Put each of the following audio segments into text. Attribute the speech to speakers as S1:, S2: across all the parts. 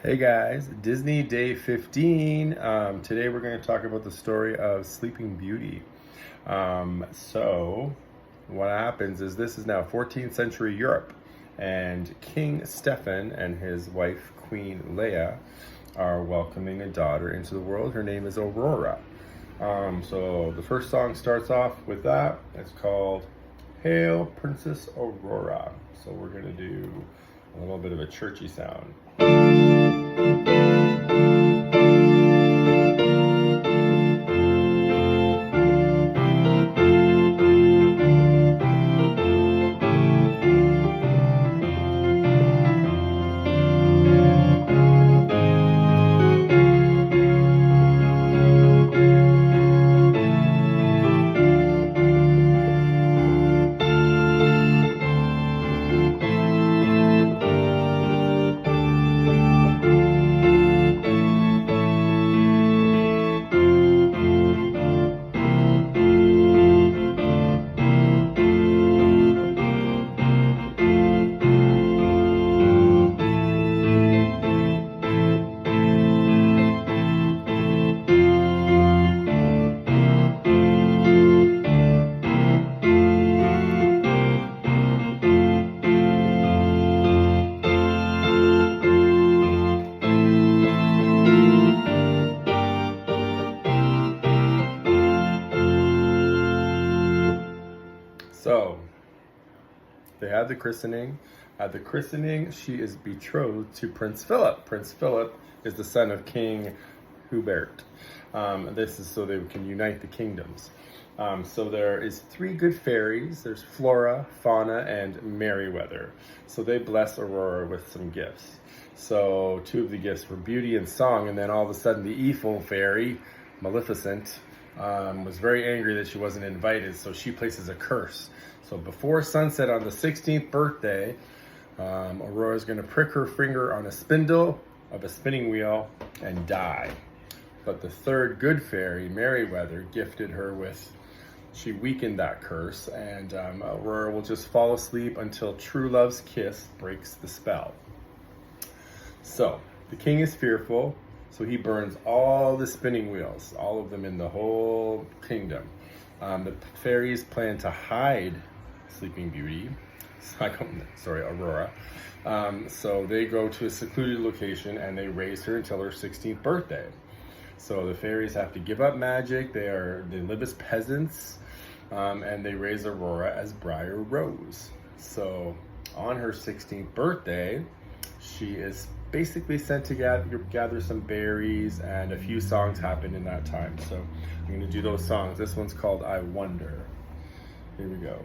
S1: Hey guys, Disney Day 15. Today we're going to talk about the story of Sleeping Beauty. So, what happens is this is now 14th century Europe, and King Stefan and his wife, Queen Leia, are welcoming a daughter into the world. Her name is Aurora. So, the first song starts off with that. It's called Hail Princess Aurora. So, we're going to do a little bit of a churchy sound. So, they had the christening. At the christening, she is betrothed to Prince Philip. Prince Philip is the son of King Hubert. This is so they can unite the kingdoms. So there is three good fairies. There's Flora, Fauna, and Merryweather. So they bless Aurora with some gifts. So two of the gifts were beauty and song, and then all of a sudden the evil fairy, Maleficent, was very angry that she wasn't invited, so she places a curse. So before sunset on the 16th birthday, Aurora is going to prick her finger on a spindle of a spinning wheel and die. But the third good fairy, Merryweather, gifted her with, she weakened that curse, and Aurora will just fall asleep until true love's kiss breaks the spell. So the king is fearful, so he burns all the spinning wheels, all of them in the whole kingdom. The fairies plan to hide Sleeping Beauty, Aurora. So they go to a secluded location and they raise her until her 16th birthday. So the fairies have to give up magic. They live as peasants, and they raise Aurora as Briar Rose. So on her 16th birthday, she is basically sent to gather some berries, and a few songs happen in that time. So I'm going to do those songs. This one's called I Wonder. Here we go.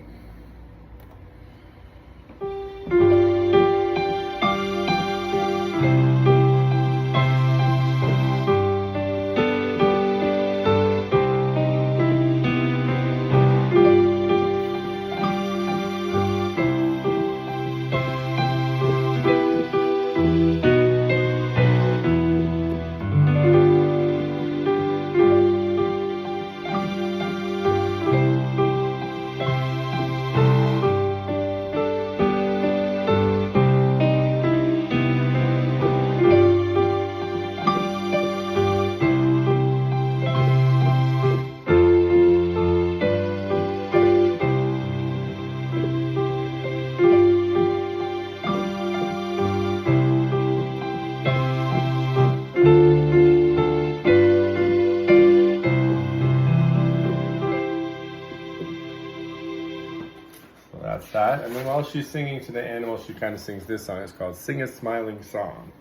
S1: That's that. And then while she's singing to the animals, she kind of sings this song. It's called Sing a Smiling Song.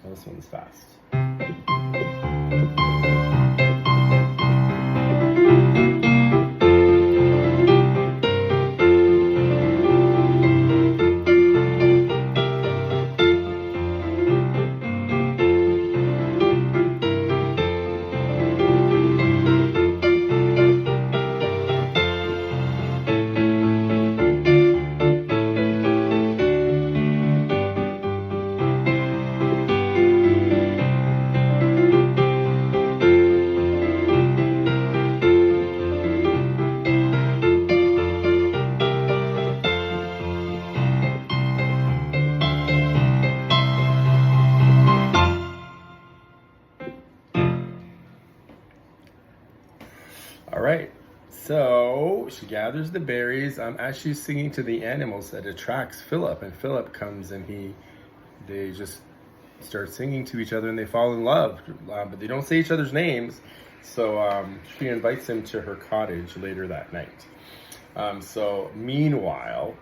S1: And this one's fast. So she gathers the berries as she's singing to the animals that attracts Philip, and Philip comes and they just start singing to each other and they fall in love, but they don't say each other's names. So she invites him to her cottage later that night. So meanwhile,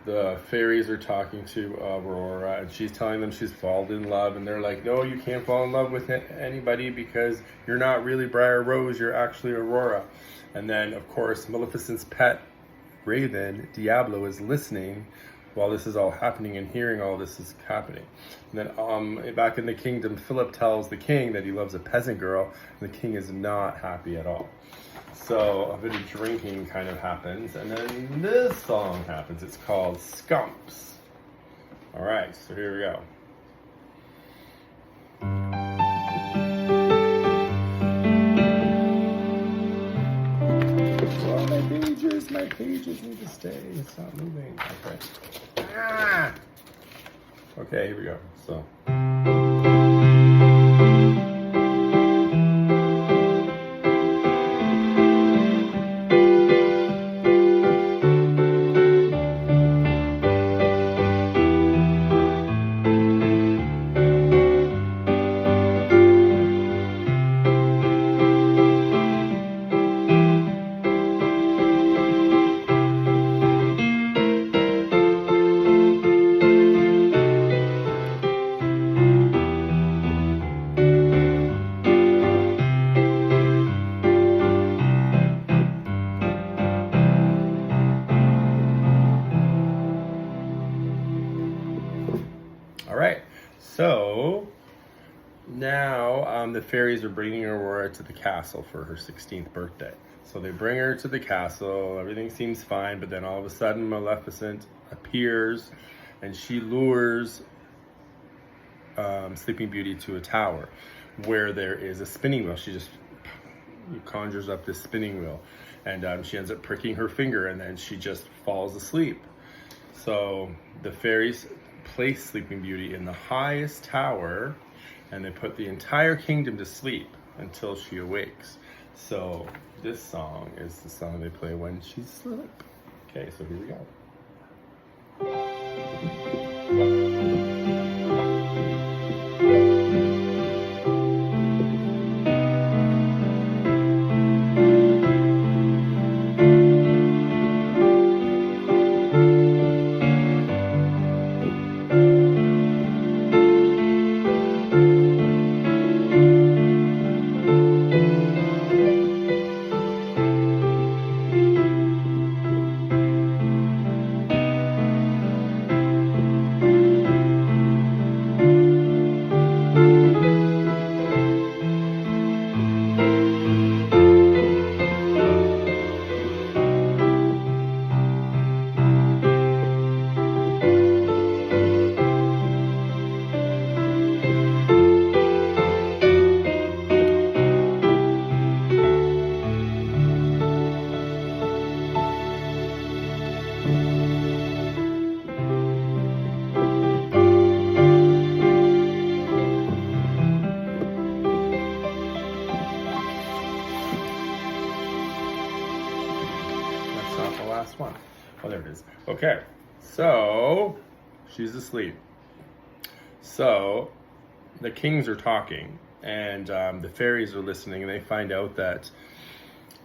S1: the fairies are talking to Aurora, and she's telling them she's fallen in love, and they're like, no, you can't fall in love with anybody because you're not really Briar Rose, you're actually Aurora. And then, of course, Maleficent's pet raven, Diablo, is listening while this is all happening and hearing all this is happening. And then back in the kingdom, Philip tells the king that he loves a peasant girl, and the king is not happy at all. So a bit of drinking kind of happens, and then this song happens. It's called Scumps. All right, so here we go. Well, my pages need to stay. It's not moving. Okay. Ah! Okay, here we go. So. All right, so now the fairies are bringing Aurora to the castle for her 16th birthday. So they bring her to the castle, everything seems fine, but then all of a sudden Maleficent appears and she lures Sleeping Beauty to a tower where there is a spinning wheel. She just conjures up this spinning wheel, and she ends up pricking her finger, and then she just falls asleep. So the fairies place Sleeping Beauty in the highest tower, and they put the entire kingdom to sleep until she awakes. So this song is the song they play when she's asleep. Okay, so here we go. Last one. Oh, there it is. Okay, so she's asleep. So the kings are talking, and the fairies are listening, and they find out that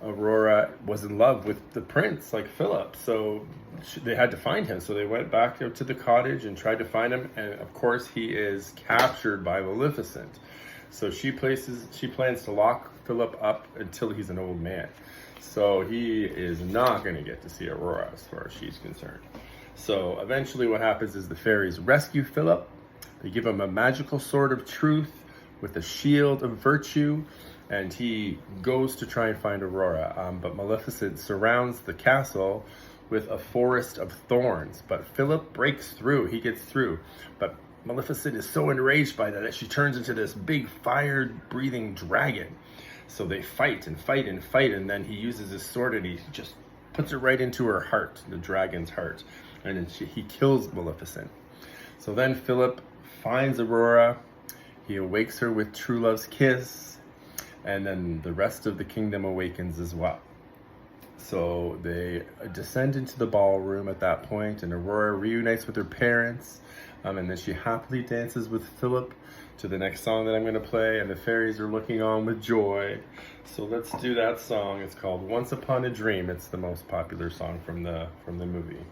S1: Aurora was in love with the prince, like Philip. So they had to find him. So they went back out to the cottage and tried to find him, and of course he is captured by Maleficent. So she plans to lock Philip up until he's an old man. So he is not going to get to see Aurora as far as she's concerned. So eventually what happens is the fairies rescue Philip. They give him a magical sword of truth with a shield of virtue, and he goes to try and find Aurora. But Maleficent surrounds the castle with a forest of thorns. But Philip breaks through. He gets through. But Maleficent is so enraged by that she turns into this big fire-breathing dragon. So they fight and fight and fight, and then he uses his sword and he just puts it right into her heart, the dragon's heart, and then he kills Maleficent. So then Philip finds Aurora, he awakes her with true love's kiss, and then the rest of the kingdom awakens as well. So they descend into the ballroom at that point, and Aurora reunites with her parents, and then she happily dances with Philip to the next song that I'm going to play, and the fairies are looking on with joy. So let's do that song. It's called Once Upon a Dream. It's the most popular song from the movie.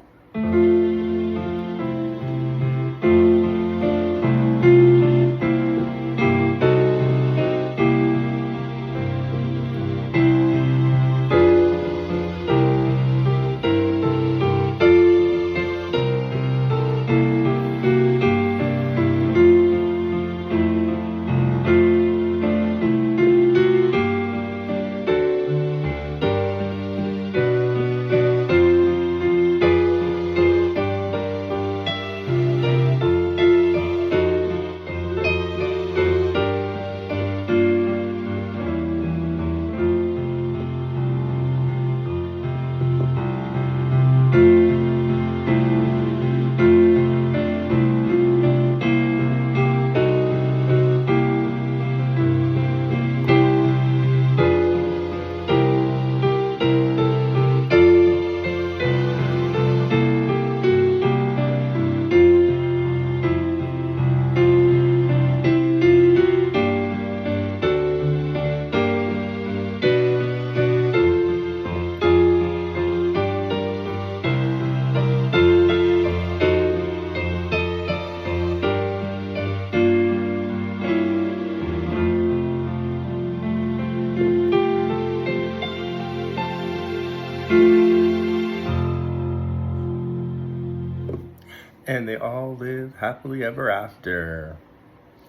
S1: And they all live happily ever after.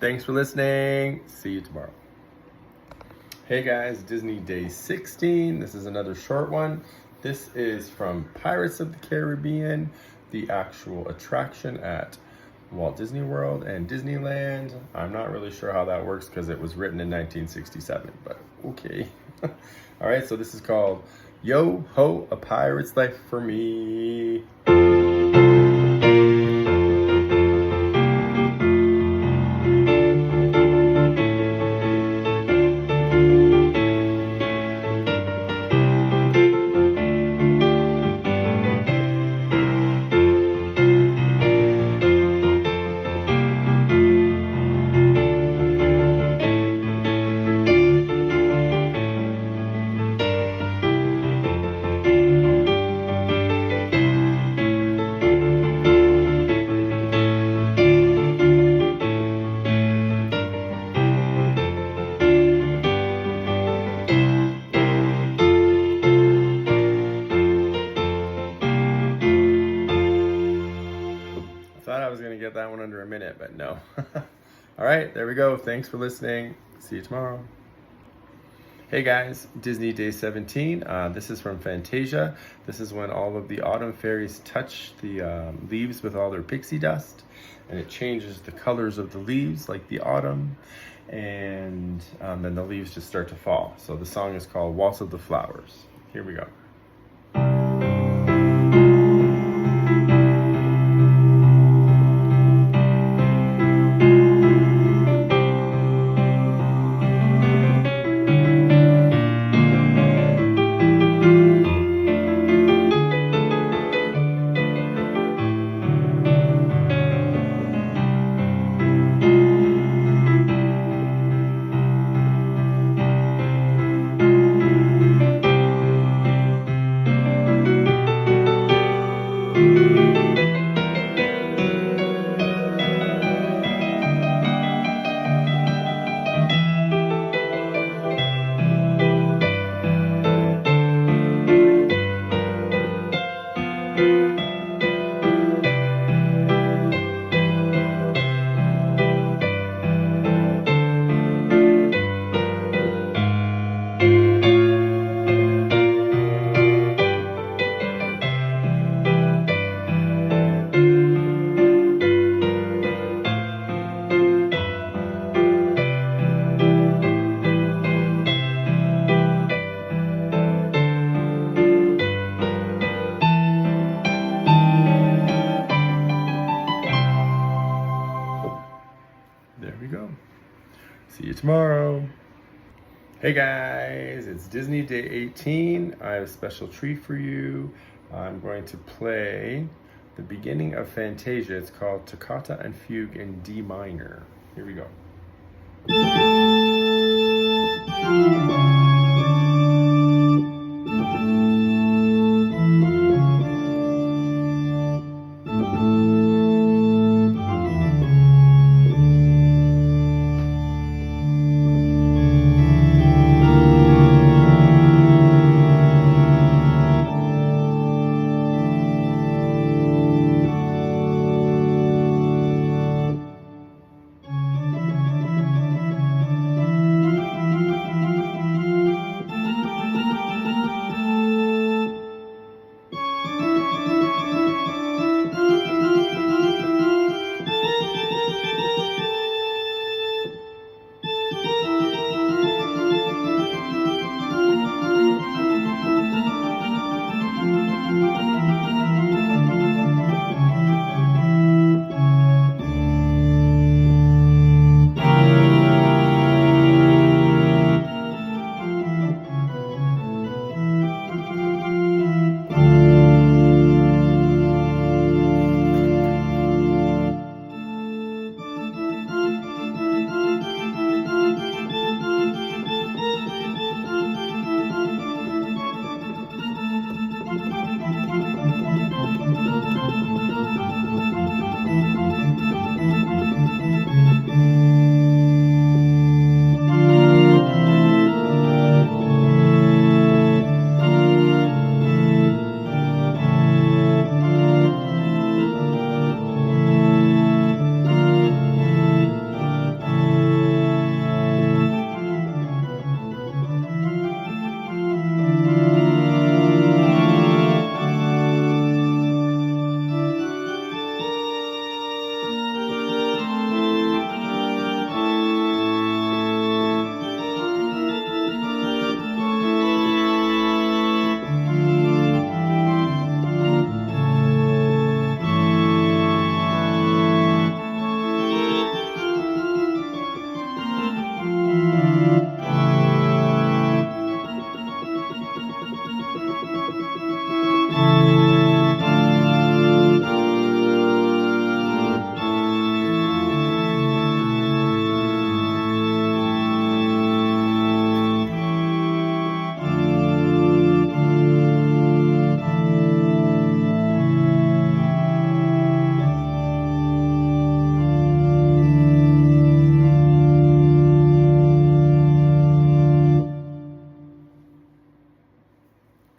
S1: Thanks for listening. See you tomorrow. Hey guys, Disney Day 16. This is another short one. This is from Pirates of the Caribbean, the actual attraction at Walt Disney World and Disneyland. I'm not really sure how that works because it was written in 1967, but okay. All right, so this is called Yo Ho, A Pirate's Life for Me. Thought I was going to get that one under a minute, but no. All right, there we go. Thanks for listening. See you tomorrow. Hey guys, Disney Day 17. This is from Fantasia. This is when all of the autumn fairies touch the leaves with all their pixie dust, and it changes the colors of the leaves like the autumn, and then the leaves just start to fall. So the song is called Waltz of the Flowers. Here we go. There we go. See you tomorrow. Hey guys, it's Disney Day 18. I have a special treat for you. I'm going to play the beginning of Fantasia. It's called Toccata and Fugue in D minor. Here we go.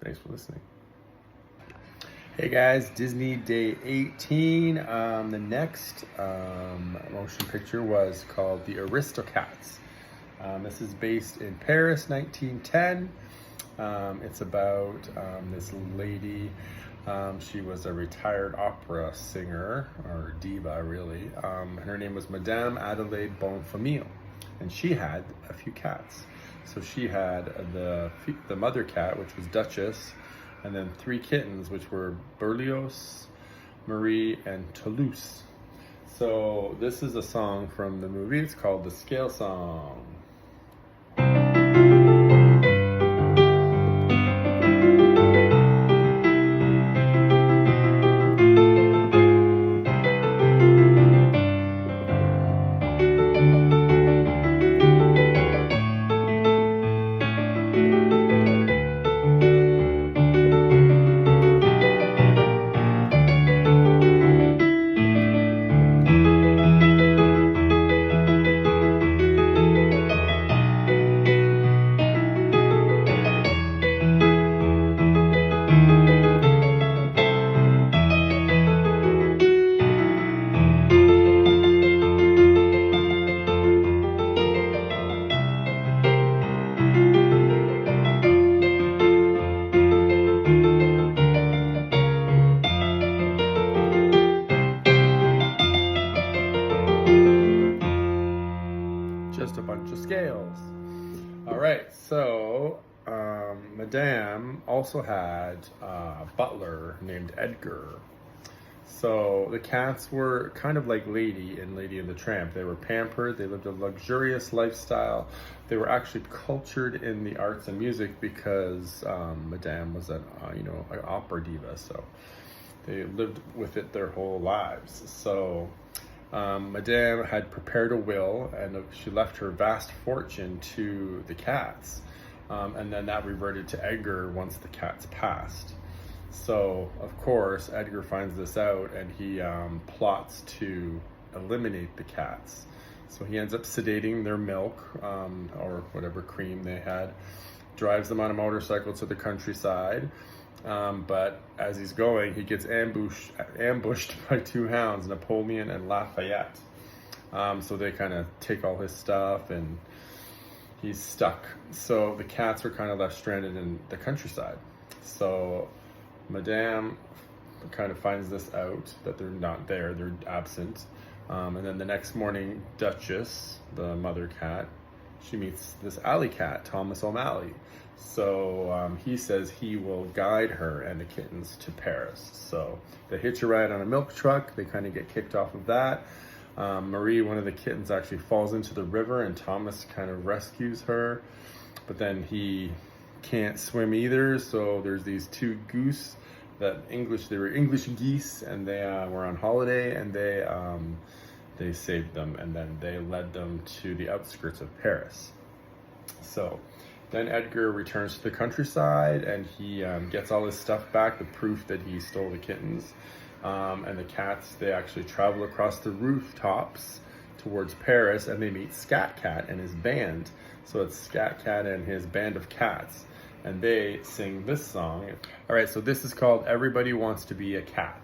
S1: Thanks for listening. Hey guys, Disney Day 18. The next motion picture was called The Aristocats. This is based in Paris, 1910. It's about this lady. She was a retired opera singer, or diva really. Her name was Madame Adelaide Bonfamille, and she had a few cats. So she had the mother cat, which was Duchess, and then 3 kittens, which were Berlioz, Marie, and Toulouse. So this is a song from the movie. It's called The Scale Song. Just a bunch of scales. All right, so Madame also had a butler named Edgar. So the cats were kind of like Lady in Lady and the Tramp. They were pampered. They lived a luxurious lifestyle. They were actually cultured in the arts and music because Madame was an opera diva. So they lived with it their whole lives. So Madame had prepared a will, and she left her vast fortune to the cats. And then that reverted to Edgar once the cats passed. So, of course, Edgar finds this out, and he plots to eliminate the cats. So he ends up sedating their milk, or whatever cream they had, drives them on a motorcycle to the countryside. But as he's going, he gets ambushed by two hounds, Napoleon and Lafayette. So they kind of take all his stuff, and he's stuck. So the cats are kind of left stranded in the countryside. So Madame kind of finds this out, that they're not there, they're absent. And then the next morning, Duchess, the mother cat, she meets this alley cat, Thomas O'Malley. So he says he will guide her and the kittens to Paris. So they hitch a ride on a milk truck. They kind of get kicked off of that. Marie, one of the kittens, actually falls into the river, and Thomas kind of rescues her. But then he can't swim either, so there's these two goose they were English geese, and they were on holiday, and they saved them, and then they led them to the outskirts of Paris. So then Edgar returns to the countryside, and he gets all his stuff back, the proof that he stole the kittens. And the cats, they actually travel across the rooftops towards Paris, and they meet Scat Cat and his band. So it's Scat Cat and his band of cats, and they sing this song. All right, so this is called Everybody Wants to Be a Cat.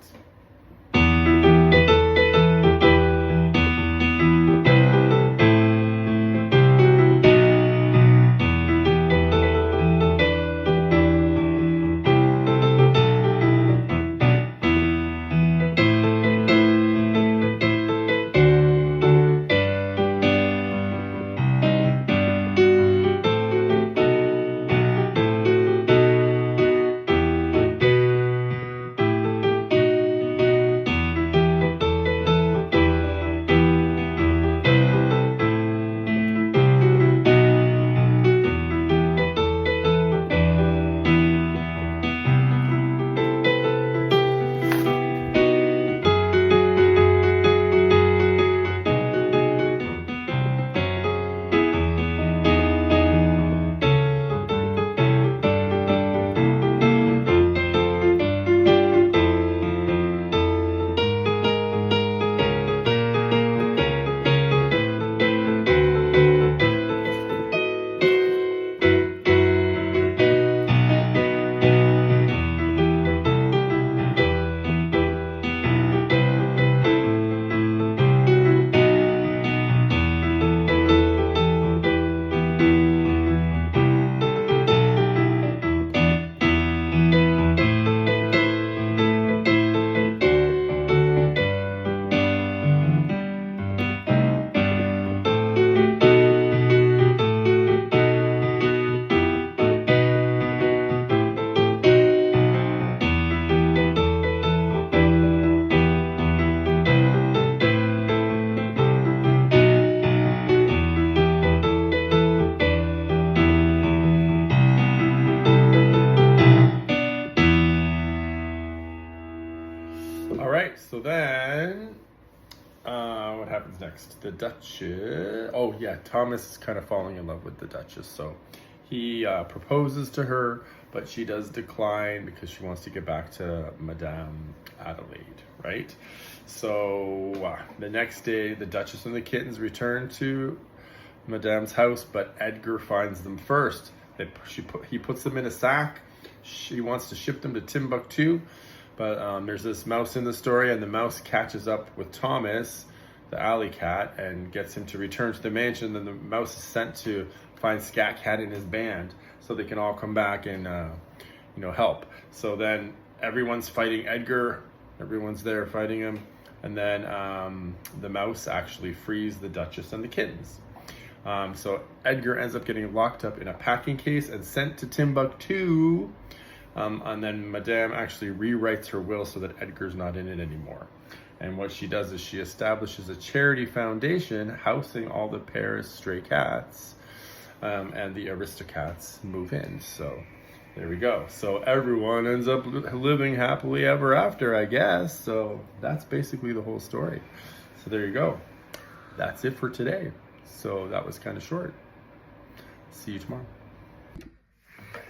S1: So then, what happens next? The Duchess. Oh yeah, Thomas is kind of falling in love with the Duchess. So he proposes to her, but she does decline because she wants to get back to Madame Adelaide, right? So the next day, the Duchess and the kittens return to Madame's house, but Edgar finds them first. He puts them in a sack. She wants to ship them to Timbuktu. But there's this mouse in the story, and the mouse catches up with Thomas, the alley cat, and gets him to return to the mansion. Then the mouse is sent to find Scat Cat and his band, so they can all come back and help. So then everyone's fighting Edgar. Everyone's there fighting him, and then the mouse actually frees the Duchess and the kittens. So Edgar ends up getting locked up in a packing case and sent to Timbuktu. And then Madame actually rewrites her will so that Edgar's not in it anymore. And what she does is she establishes a charity foundation housing all the Paris stray cats, and the Aristocats move in. So there we go. So everyone ends up living happily ever after, I guess. So that's basically the whole story. So there you go. That's it for today. So that was kind of short. See you tomorrow.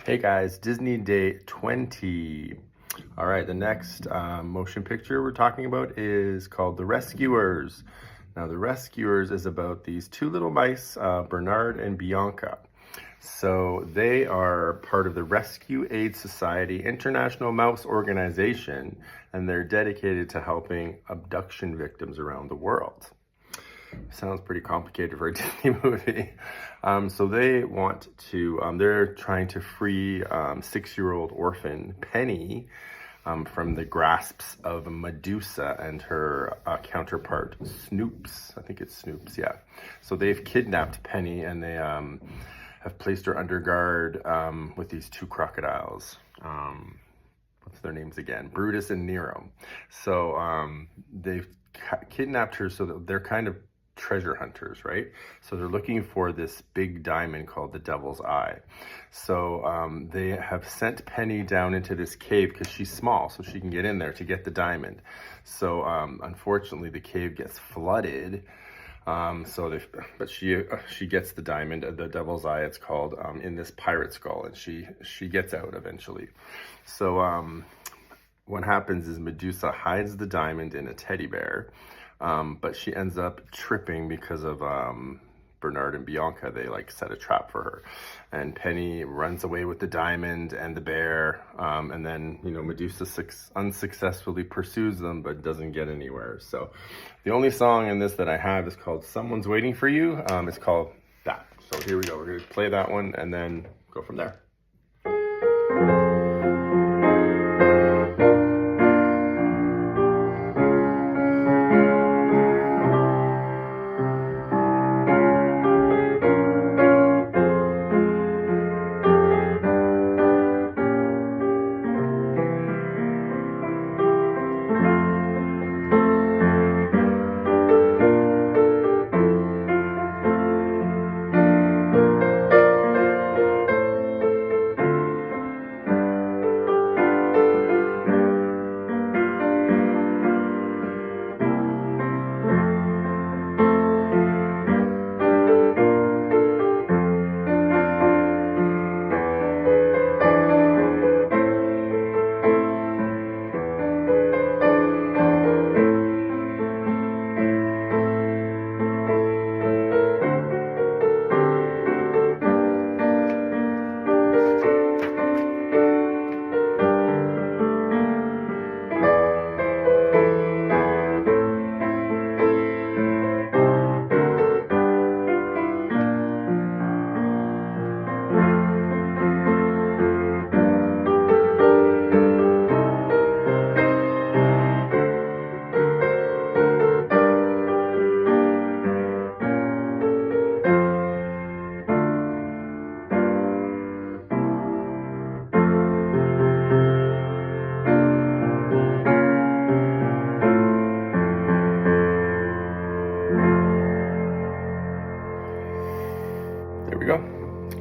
S1: Hey guys, Disney Day 20. All right, the next motion picture we're talking about is called The Rescuers. Now, The Rescuers is about these two little mice, Bernard and Bianca. So they are part of the Rescue Aid Society International Mouse Organization, and they're dedicated to helping abduction victims around the world. Sounds pretty complicated for a Disney movie. So they want to, they're trying to free 6-year-old orphan Penny from the grasps of Medusa and her counterpart Snoops. I think it's Snoops, yeah. So they've kidnapped Penny, and they have placed her under guard with these two crocodiles. What's their names again? Brutus and Nero. So they've kidnapped her, so that they're kind of treasure hunters, right? So they're looking for this big diamond called the Devil's Eye. So they have sent Penny down into this cave because she's small, so she can get in there to get the diamond. So unfortunately, the cave gets flooded. But she gets the diamond, the Devil's Eye, it's called, in this pirate skull, and she gets out eventually. So what happens is Medusa hides the diamond in a teddy bear. But she ends up tripping because of Bernard and Bianca. They like set a trap for her, and Penny runs away with the diamond and the bear, and then Medusa unsuccessfully pursues them but doesn't get anywhere. So the only song in this that I have is called Someone's Waiting for You. It's called that. So here we go. We're going to play that one and then go from there.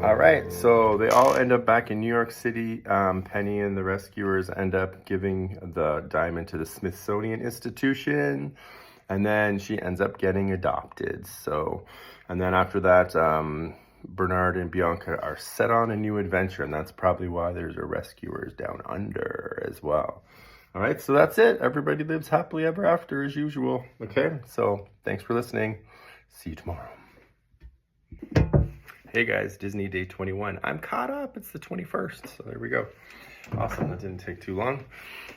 S1: All right, so they all end up back in New York City. Penny and the rescuers end up giving the diamond to the Smithsonian Institution, and then she ends up getting adopted. So, and then after that, Bernard and Bianca are set on a new adventure, and that's probably why there's a Rescuers Down Under as well. All right, so that's it. Everybody lives happily ever after as usual. Okay, so thanks for listening. See you tomorrow. Hey guys, Disney Day 21. I'm caught up. It's the 21st, so there we go. Awesome, that didn't take too long.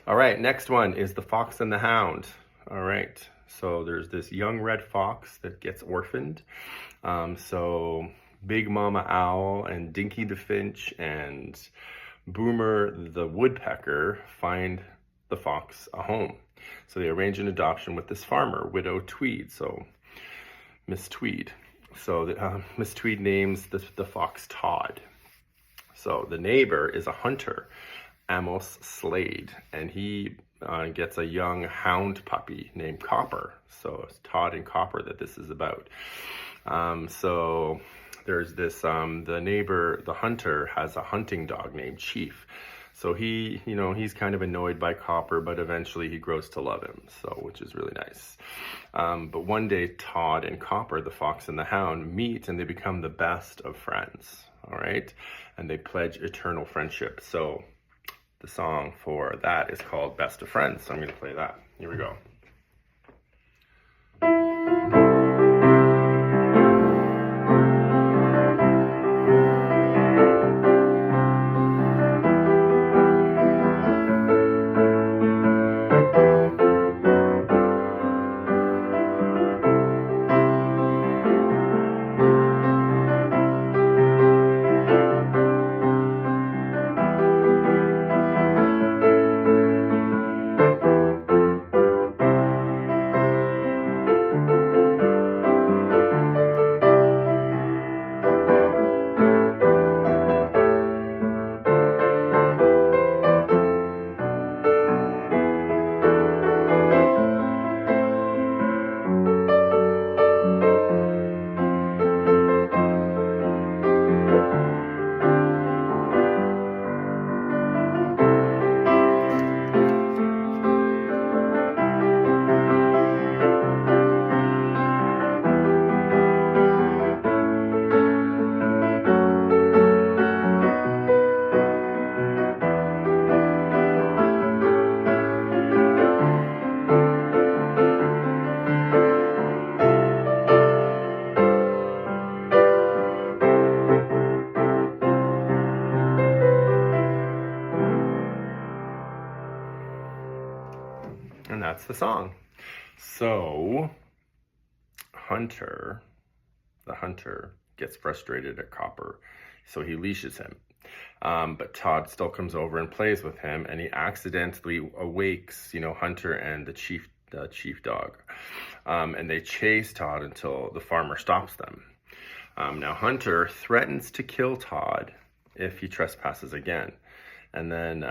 S1: All right, next one is The Fox and the Hound. All right, so there's this young red fox that gets orphaned. So Big Mama Owl and Dinky the Finch and Boomer the Woodpecker find the fox a home. So they arrange an adoption with this farmer, Widow Tweed, so Miss Tweed. So Miss Tweed names the fox Todd. So the neighbor is a hunter, Amos Slade, and he gets a young hound puppy named Copper. So it's Todd and Copper that this is about. So there's this, the neighbor, the hunter, has a hunting dog named Chief. So he, he's kind of annoyed by Copper, but eventually he grows to love him, so which is really nice. But one day, Todd and Copper, the fox and the hound, meet and they become the best of friends, all right? And they pledge eternal friendship. So the song for that is called Best of Friends. So I'm going to play that. Here we go. And that's the song. So the hunter gets frustrated at Copper, so he leashes him. But Todd still comes over and plays with him, and he accidentally awakes, Hunter and the chief dog. And they chase Todd until the farmer stops them. Now Hunter threatens to kill Todd if he trespasses again. And then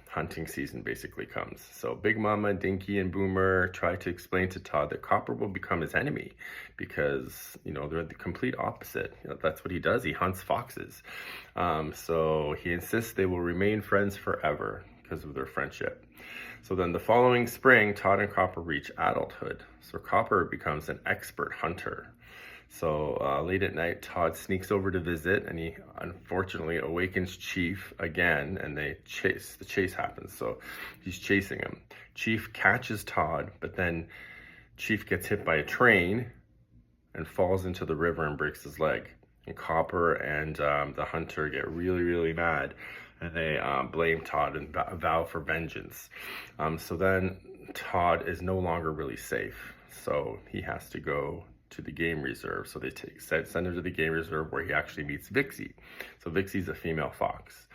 S1: hunting season basically comes. So Big Mama, Dinky, and Boomer try to explain to Todd that Copper will become his enemy because, they're the complete opposite. That's what he does. He hunts foxes. So he insists they will remain friends forever because of their friendship. So then the following spring, Todd and Copper reach adulthood. So Copper becomes an expert hunter. So late at night, Todd sneaks over to visit, and he unfortunately awakens Chief again, and the chase happens. So he's chasing him. Chief catches Todd, but then Chief gets hit by a train and falls into the river and breaks his leg. And Copper and the hunter get really, really mad, and they blame Todd and vow for vengeance. So then Todd is no longer really safe, so he has to go to the game reserve. So they send him to the game reserve where he actually meets Vixie. So Vixie's a female fox.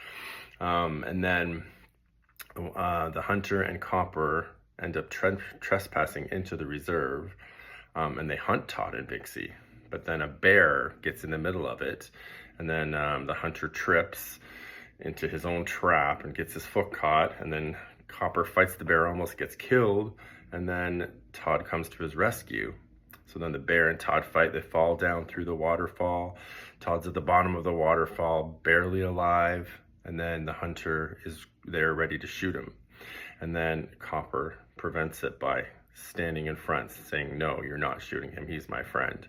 S1: And then the hunter and Copper end up trespassing into the reserve, and they hunt Todd and Vixie. But then a bear gets in the middle of it, and then the hunter trips into his own trap and gets his foot caught, and then Copper fights the bear, almost gets killed, and then Todd comes to his rescue. So then the bear and Todd fight. They fall down through the waterfall. Todd's at the bottom of the waterfall, barely alive. And then the hunter is there ready to shoot him. And then Copper prevents it by standing in front, saying, "No, you're not shooting him. He's my friend."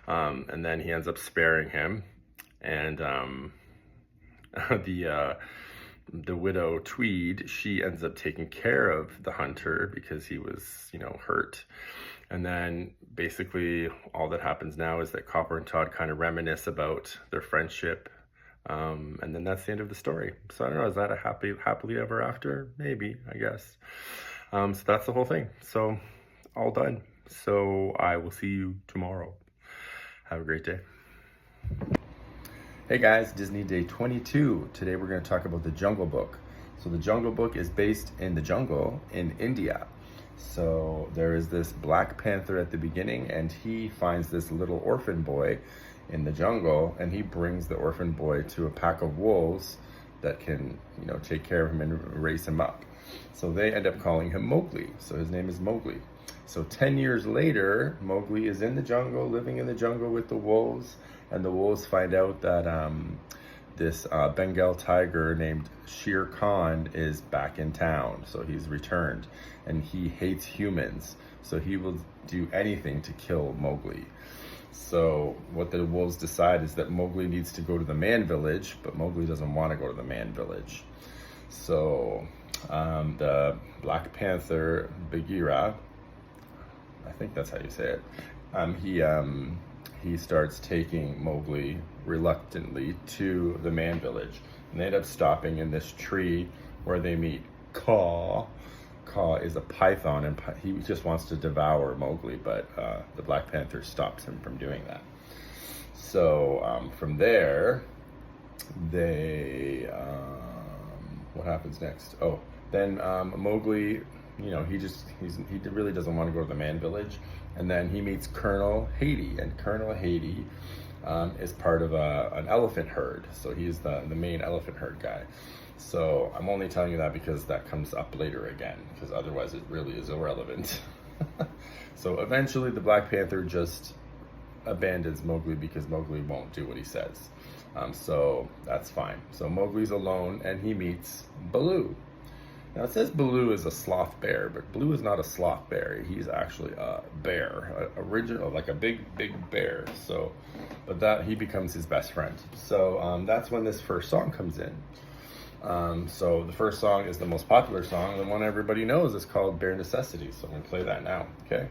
S1: And then he ends up sparing him. And the widow Tweed, she ends up taking care of the hunter because he was, hurt. And then basically all that happens now is that Copper and Todd kind of reminisce about their friendship. And then that's the end of the story. So I don't know, is that a happily ever after? Maybe, I guess. So that's the whole thing. So all done. So I will see you tomorrow. Have a great day. Hey guys, Disney Day 22. Today we're going to talk about The Jungle Book. So The Jungle Book is based in the jungle in India. So there is this Black Panther at the beginning, and he finds this little orphan boy in the jungle, and he brings the orphan boy to a pack of wolves that can, you know, take care of him and raise him up. So they end up calling him Mowgli. So his name is Mowgli. So 10 years later, Mowgli is in the jungle, living in the jungle with the wolves, and the wolves find out that this Bengal tiger named Shere Khan is back in town. So he's returned, and he hates humans. So he will do anything to kill Mowgli. So what the wolves decide is that Mowgli needs to go to the man village, but Mowgli doesn't want to go to the man village. So the Black Panther, Bagheera, I think that's how you say it, he starts taking Mowgli reluctantly to the man village. And they end up stopping in this tree where they meet Kaa. Kaa is a python, and he just wants to devour Mowgli, but the Black Panther stops him from doing that. So from there, they, what happens next? Oh, then Mowgli, you know, he really doesn't want to go to the man village, and then he meets Colonel Haiti, and Colonel Haiti is part of an elephant herd, so he's the main elephant herd guy. So I'm only telling you that because that comes up later again, because otherwise it really is irrelevant. So eventually the Black Panther just abandons Mowgli because Mowgli won't do what he says. So that's fine. So Mowgli's alone, and he meets Baloo. Now it says Baloo is a sloth bear, but Baloo is not a sloth bear. He's actually a bear, original, like a big bear. So, but that he becomes his best friend. So that's when this first song comes in. So the first song is the most popular song, the one everybody knows. Is called Bare Necessities. So I'm gonna play that now. Okay.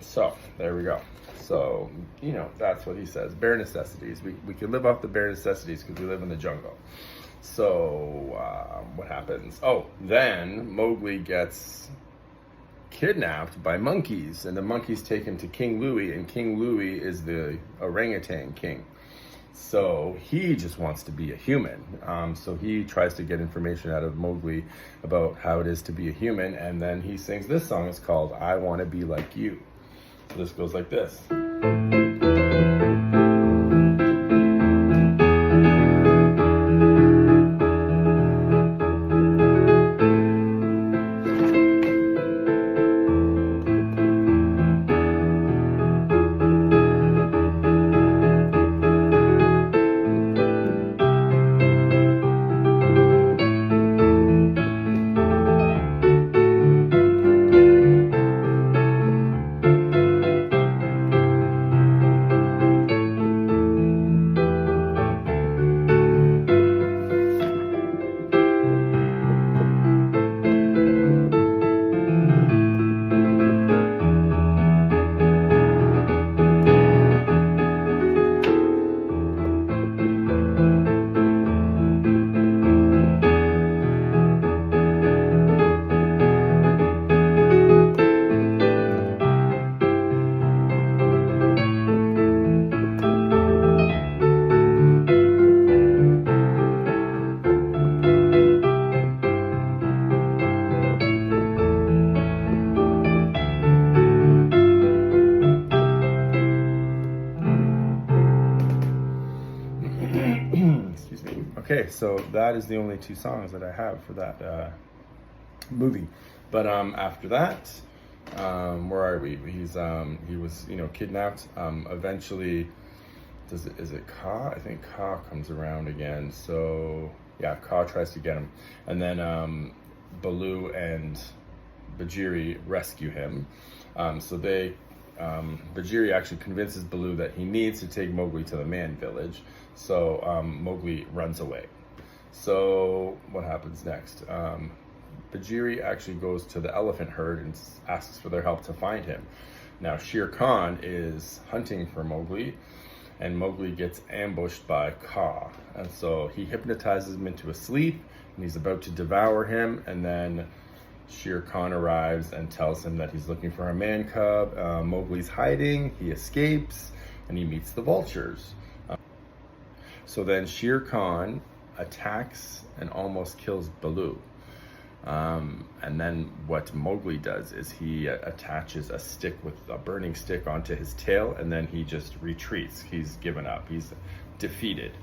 S1: So there we go. So, you know, that's what he says. Bare necessities. We can live off the bare necessities because we live in the jungle. So what happens? Oh, then Mowgli gets kidnapped by monkeys, and the monkeys take him to King Louie, and King Louie is the orangutan king. So he just wants to be a human. So he tries to get information out of Mowgli about how it is to be a human, and then he sings this song. It's called I Want to Be Like You. So this goes like this. Excuse me. Okay, so that is the only two songs that I have for that movie. But after that, where are we? He was, you know, kidnapped. Eventually, is it Kaa? I think Kaa comes around again. So yeah, Kaa tries to get him, and then Baloo and Bajiri rescue him. Bajiri actually convinces Baloo that he needs to take Mowgli to the man village. So Mowgli runs away. So what happens next? Bajiri actually goes to the elephant herd and asks for their help to find him. Now Shere Khan is hunting for Mowgli, and Mowgli gets ambushed by Kaa. And so he hypnotizes him into a sleep, and he's about to devour him, and then Shere Khan arrives and tells him that he's looking for a man cub. Mowgli's hiding, he escapes, and he meets the vultures. So then Shere Khan attacks and almost kills Baloo. And then what Mowgli does is he attaches a stick with a burning stick onto his tail, and then he just retreats. He's given up. He's defeated.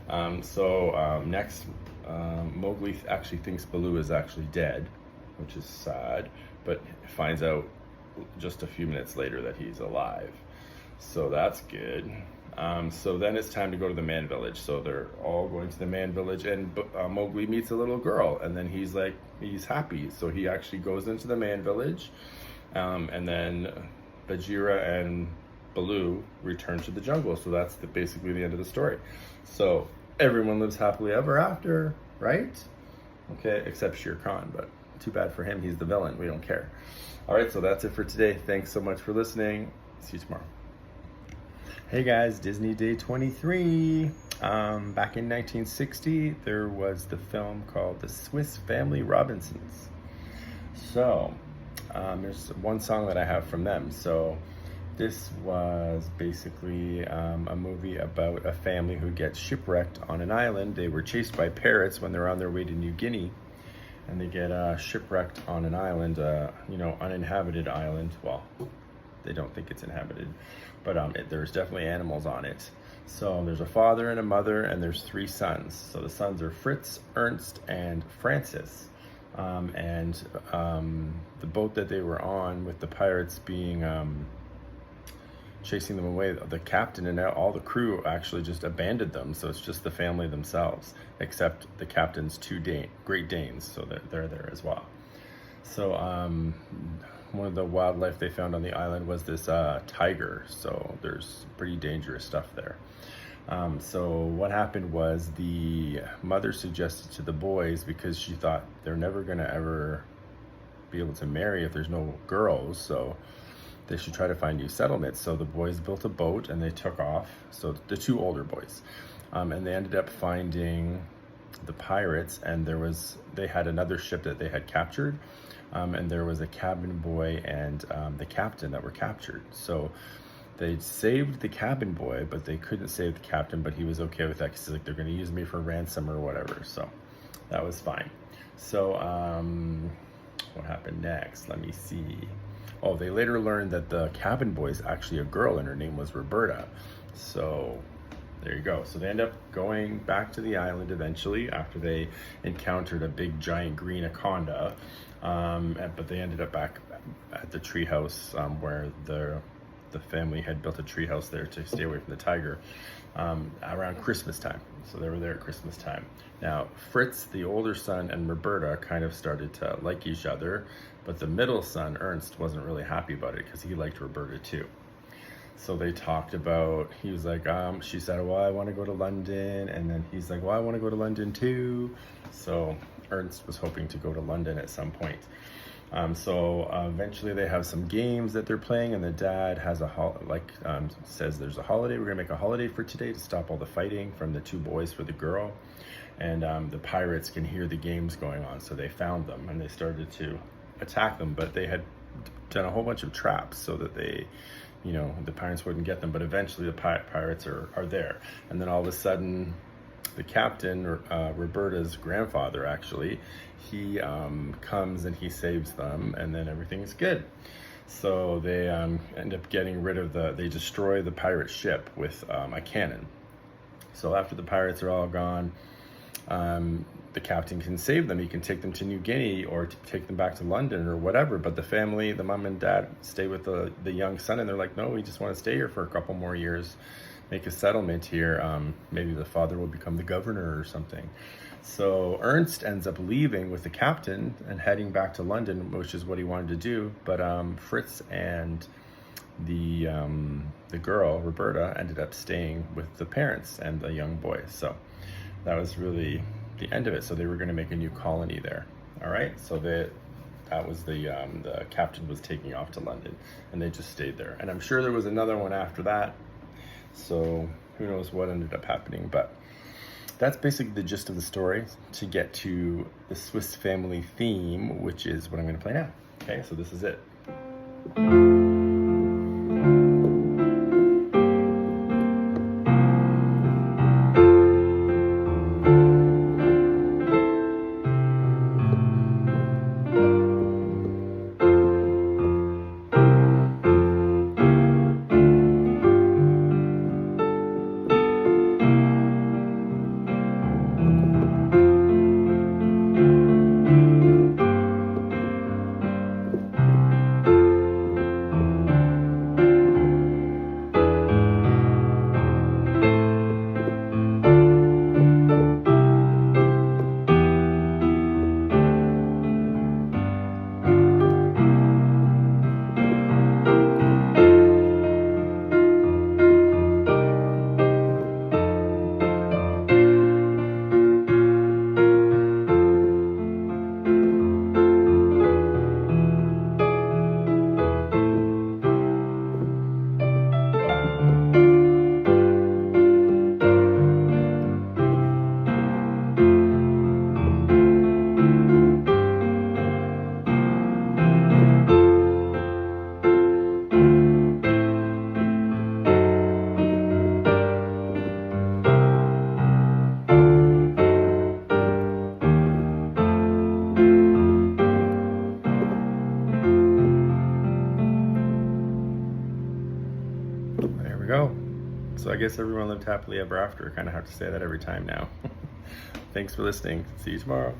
S1: Next, Mowgli actually thinks Baloo is actually dead, which is sad, but finds out just a few minutes later that he's alive. So that's good. So then it's time to go to the man village. So they're all going to the man village, and Mowgli meets a little girl, and then he's happy. So he actually goes into the man village, and then Bagheera and Baloo return to the jungle. So that's basically the end of the story. So everyone lives happily ever after, right? Okay, except Shere Khan, but too bad for him. He's the villain. We don't care. All right, so that's it for today. Thanks so much for listening. See you tomorrow. Hey guys, Disney Day 23. Back in 1960, there was the film called The Swiss Family Robinsons. So, there's one song that I have from them. So, this was basically a movie about a family who gets shipwrecked on an island. They were chased by parrots when they're on their way to New Guinea, and they get shipwrecked on an island, uninhabited island. Well, they don't think it's inhabited, but there's definitely animals on it. So there's a father and a mother, and there's 3 sons. So the sons are Fritz, Ernst, and Francis. The boat that they were on, with the pirates being chasing them away, the captain and all the crew actually just abandoned them. So it's just the family themselves, except the captain's 2 Great Danes. So they're there as well. So one of the wildlife they found on the island was this tiger. So there's pretty dangerous stuff there. So what happened was the mother suggested to the boys, because she thought they're never gonna ever be able to marry if there's no girls, so they should try to find new settlements. So the boys built a boat and they took off. So the 2 older boys, and they ended up finding the pirates, and they had another ship that they had captured, and there was a cabin boy and the captain that were captured. So they saved the cabin boy, but they couldn't save the captain, but he was okay with that, because he's like, they're going to use me for ransom or whatever. So that was fine. So what happened next? Let me see. Oh, they later learned that the cabin boy is actually a girl, and her name was Roberta. So there you go. So they end up going back to the island eventually, after they encountered a big giant green anaconda. But they ended up back at the treehouse, where the family had built a treehouse there to stay away from the tiger, around Christmas time. So they were there at Christmas time. Now, Fritz, the older son, and Roberta kind of started to like each other, but the middle son, Ernst, wasn't really happy about it, because he liked Roberta too. So they talked about, he was like, she said, well, I want to go to London. And then he's like, well, I want to go to London too. So Ernst was hoping to go to London at some point. Eventually they have some games that they're playing, and the dad has says there's a holiday. We're gonna make a holiday for today to stop all the fighting from the 2 boys for the girl. And the pirates can hear the games going on. So they found them and they started to attack them, but they had done a whole bunch of traps so that the pirates wouldn't get them. But eventually the pirates are there. And then all of a sudden, the captain, Roberta's grandfather, actually, he comes and he saves them, and then everything's good. So they end up getting rid of they destroy the pirate ship with a cannon. So after the pirates are all gone, the captain can save them. He can take them to New Guinea or take them back to London or whatever. But the family, the mom and dad, stay with the young son, and they're like, no, we just want to stay here for a couple more years, make a settlement here. Maybe the father will become the governor or something. So Ernst ends up leaving with the captain and heading back to London, which is what he wanted to do. But Fritz and the girl Roberta ended up staying with the parents and the young boy. So that was really the end of it. So they were going to make a new colony there. All right. So that was the captain was taking off to London, and they just stayed there. And I'm sure there was another one after that. So who knows what ended up happening, but that's basically the gist of the story to get to the Swiss Family theme, which is what I'm going to play now. Okay, so this is it. There we go. So I guess everyone lived happily ever after. I kind of have to say that every time now. Thanks for listening. See you tomorrow.